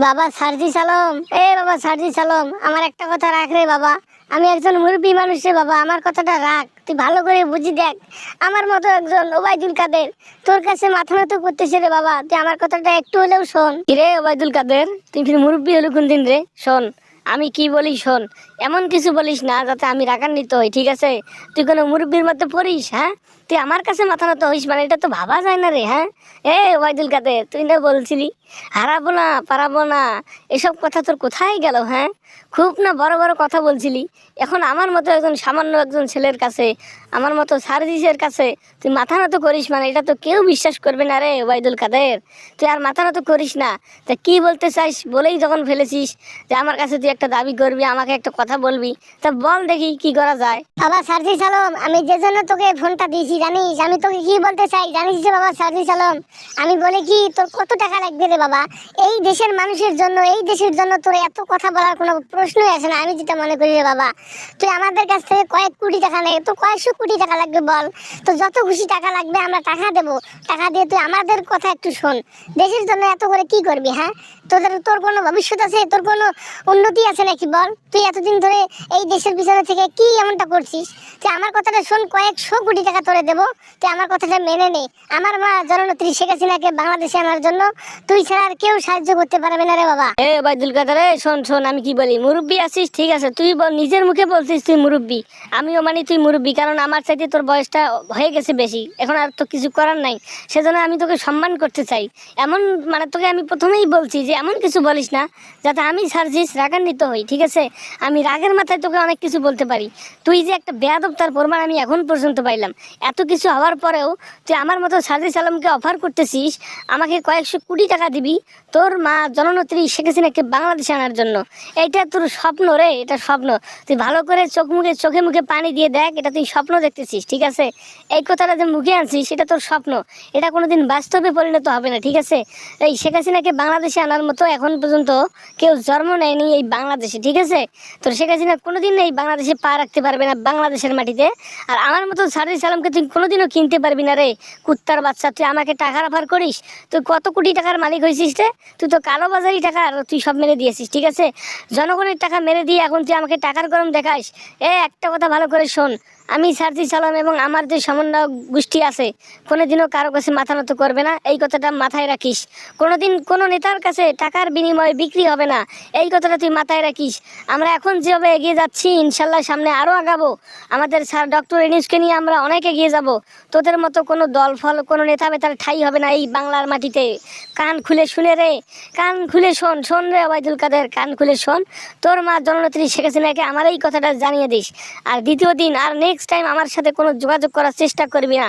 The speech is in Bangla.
বাবা সারজি সালম, বাবা সারজি সালম, আমার একটা কথা রাখ রে বাবা। আমি একজন মুরব্বী মানুষ রে বাবা, আমার কথাটা রাখ। তুই ভালো করে বুঝি দেখ, আমার মতো একজন ওবায়দুল কাদের তোর কাছে মাথা নত করতেছে রে বাবা। তুই আমার কথাটা একটু হলেও শোন। কি রে ওবায়দুল কাদের, তুই ফির মুরব্বী হলো কোন দিন রে? শোন, আমি কি বলি শোন, এমন কিছু বলিস না যাতে আমি রাগান্বিত হই, ঠিক আছে? তুই কোনো মুরব্বীর মধ্যে পড়িস? হ্যাঁ, তুই আমার কাছে মাথা নত হইস মানে এটা তো ভাবা যায় না রে। হ্যাঁ, ওবায়দুল কাদের, তুই না বলছিলি হারাবো না পারাবো না, এসব কথা তোর কোথায় গেল? হ্যাঁ, খুব না বড় বড় কথা বলছিলি, এখন আমার মতো একজন সামান্য একজন ছেলের কাছে, আমার মতো সার্জিসের কাছে তুই মাথা নত করিস মানে এটা তো কেউ বিশ্বাস করবে না রে ওবায়দুল কাদের। তুই আর মাথা নত করিস না। তা কি বলতে চাইস বলেই যখন ফেলেছিস যে আমার কাছে তুই একটা দাবি করবি, আমাকে একটা কথা বলবি, তা বল দেখি কি করা যায়। বাবা সার্জি সালম, আমি যে জন্য তোকে ফোনটা দিয়েছি জানিস? আমি তোকে কি বলতে চাই জানিস যে বাবা সার্জি সালম, আমি বলি কি তোর কত টাকা লাগবে রে বাবা? এই দেশের মানুষের জন্য, এই দেশের জন্য তোর এত কথা বলার কোনো প্রশ্নই আসে না। আমি যেটা মনে করি রে বাবা, তুই আমাদের কাছ থেকে কয়েক কোটি টাকা নেই, তো কয়েকশো কোটি টাকা লাগবে বল, তো যত খুশি টাকা লাগবে আমরা টাকা দেবো। টাকা দিয়ে তুই আমাদের কথা একটু শোন। দেশের জন্য এত করে কি করবি? হ্যাঁ, তোর কোনো ভবিষ্যৎ আছে? তোর কোনো উন্নতি আছে নাকি বল? তুই এতদিন ধরে এই দেশের পিছনে থেকে কি এমনটা করছিস? তুই আমার কথাটা শোন, কয়েকশো কোটি টাকা তোরে দেবো, তুই আমার কথাটা মেনে নে। আমার মা জননেত্রী শেখ হাসিনাকে বাংলাদেশে আনার জন্য তুই ছাড়া আর কেউ সাহায্য করতে পারবে না রে বাবা। ওবায়দুল কাদের, শোন শোন, আমি কি বলি, মুরব্বী আছিস ঠিক আছে, তুই বল, নিজের মুখে বলছিস তুই মুরব্বী, আমিও মানি তুই মুরব্বী, কারণ আমার চাইতে তোর বয়সটা হয়ে গেছে বেশি, এখন আর তো কিছু করার নাই, সেজন্য আমি তোকে সম্মান করতে চাই। এমন মানে তোকে আমি প্রথমেই বলছি যে এমন কিছু বলিস না যাতে আমি সার্জিস রাগান্বিত হই, ঠিক আছে? আমি রাগের মাথায় তোকে অনেক কিছু বলতে পারি। তুই যে একটা বেয়াদব তার প্রমাণ আমি এখন পর্যন্ত পাইলাম। এত কিছু হওয়ার পরেও তুই আমার মতো সার্জিস আলমকে অফার করতেছিস আমাকে কয়েকশো কোটি টাকা দিবি তোর মা জননেত্রী শেখ হাসিনাকে বাংলাদেশে আনার জন্য। এইটা তোর স্বপ্ন রে, এটা স্বপ্ন। তুই ভালো করে চোখে মুখে পানি দিয়ে দেখ, এটা তুই স্বপ্ন দেখতেছিস, ঠিক আছে? এই কথাটা যে মুখে আনছিস সেটা তোর স্বপ্ন, এটা কোনোদিন বাস্তবে পরিণত হবে না, ঠিক আছে? এই শেখ হাসিনাকে বাংলাদেশে আনার মতো এখন পর্যন্ত কেউ জন্ম নেয়নি এই বাংলাদেশে, ঠিক আছে? তোর শেখ হাসিনা কোনোদিন এই বাংলাদেশে পা রাখতে পারবে না, বাংলাদেশের মাটিতে। আর আমার মতো সার্জিস আলমকে তুই কোনোদিনও কিনতে পারবি না রে কুত্তার বাচ্চা। তুই আমাকে টাকার অফার করিস, তুই কত কোটি টাকার মালিক হয়েছিস রে? তুই তো কালোবাজারি টাকা তুই সব মেরে দিয়েছিস, ঠিক আছে? জনগণের টাকা মেরে দিয়ে এখন তুই আমাকে টাকার গরম দেখাস। একটা কথা ভালো করে শোন, আমি সার্জিস আলম এবং আমার যে সমন্বয়ক গোষ্ঠী আছে কোনোদিনও কারো কাছে মাথা নত করবে না, এই কথাটা মাথায় রাখিস। কোনোদিন কোনো নেতার কাছে টাকার বিনিময়ে বিক্রি হবে না, এই কথাটা তুই মাথায় রাখিস। আমরা এখন যেভাবে এগিয়ে যাচ্ছি ইনশাল্লাহ সামনে আরও আগাবো। আমাদের স্যার ডক্টর ইউনূসকে নিয়ে আমরা অনেক এগিয়ে যাব। তোদের মতো কোনো দল ফল কোনো নেতা বেতার ঠাই হবে না এই বাংলার মাটিতে। কান খুলে শুনে রে, কান খুলে শোন, শোন রে ওবায়দুল কাদের, কান খুলে শোন। তোর মা জননেত্রী শেখ হাসিনাকে আমার এই কথাটা জানিয়ে দিস। আর দ্বিতীয় দিন আর নেক্সট টাইম আমার সাথে কোনো যোগাযোগ করার চেষ্টা করবি না।